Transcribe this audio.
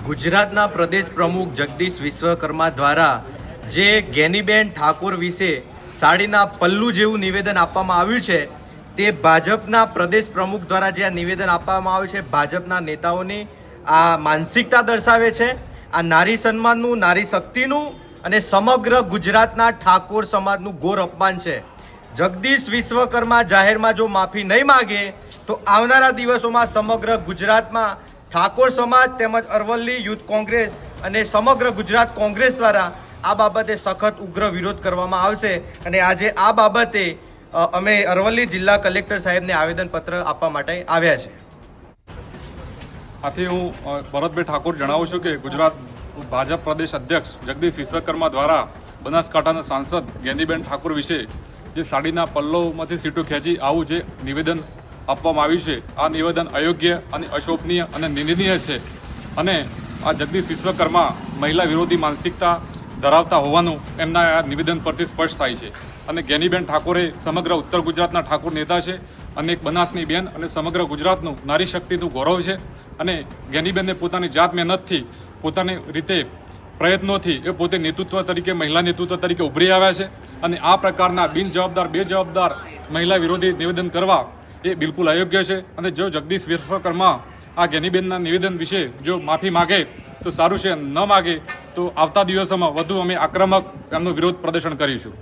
ગુજરાતના પ્રદેશ પ્રમુખ જગદીશ વિશ્વકર્મા દ્વારા જે જ્ઞાનીબેન ઠાકોર વિશે સાડીના પલ્લુ જેવું નિવેદન આપવામાં આવ્યું છે, તે ભાજપના પ્રદેશ પ્રમુખ દ્વારા જે આ નિવેદન આપવામાં આવ્યું છે, ભાજપના નેતાઓની આ માનસિકતા દર્શાવે છે. આ નારી સન્માનનું, નારી શક્તિનું અને સમગ્ર ગુજરાતના ઠાકોર સમાજનું ઘોર અપમાન છે. જગદીશ વિશ્વકર્મા જાહેરમાં જો માફી નહીં માગે તો આવનારા દિવસોમાં સમગ્ર ગુજરાતમાં ઠાકોર સમાજ તેમજ અરવલ્લી યુથ કોંગ્રેસ અને સમગ્ર ગુજરાત કોંગ્રેસ દ્વારા આ બાબતે સખત ઉગ્ર વિરોધ કરવામાં આવશે. અને આજે આ બાબતે અમે અરવલ્લી જિલ્લા કલેક્ટર સાહેબને આવેદનપત્ર આપવા માટે આવ્યા છે. આથી હું ભરતભાઈ ઠાકોર જણાવું છું કે ગુજરાત ભાજપ પ્રદેશ અધ્યક્ષ જગદીશ વિશ્વકર્મા દ્વારા બનાસકાંઠાના સાંસદ જ્ઞાનીબેન ઠાકોર વિશે જે સાડીના પલ્લોમાંથી સીટું ખેંચી આવું જે નિવેદન આપવામાં આવ્યું છે, આ નિવેદન અયોગ્ય અને અશોભનીય અને નિંદનીય છે. અને આ જગદીશ વિશ્વકર્મા મહિલા વિરોધી માનસિકતા ધરાવતા હોવાનું એમના આ નિવેદન પરથી સ્પષ્ટ થાય છે. અને જ્ઞાનીબેન ઠાકોરે સમગ્ર ઉત્તર ગુજરાતના ઠાકોર નેતા છે અને એક બનાસની બેન અને સમગ્ર ગુજરાતનું નારી શક્તિનું ગૌરવ છે. અને જ્ઞાનીબેનને પોતાની જાત મહેનતથી, પોતાની રીતે પ્રયત્નોથી એ પોતે નેતૃત્વ તરીકે, મહિલા નેતૃત્વ તરીકે ઉભરી આવ્યા છે. અને આ પ્રકારના બિનજવાબદાર, બેજવાબદાર મહિલા વિરોધી નિવેદન કરવા એ બિલકુલ અયોગ્ય છે. અને જો જગદીશ વિશ્વકર્મા આ જ્ઞાનીબેનના નિવેદન વિશે જો માફી માગે તો સારું છે, ન માગે તો આવતા દિવસોમાં વધુ અમે આક્રમક એમનો વિરોધ પ્રદર્શન કરીશું.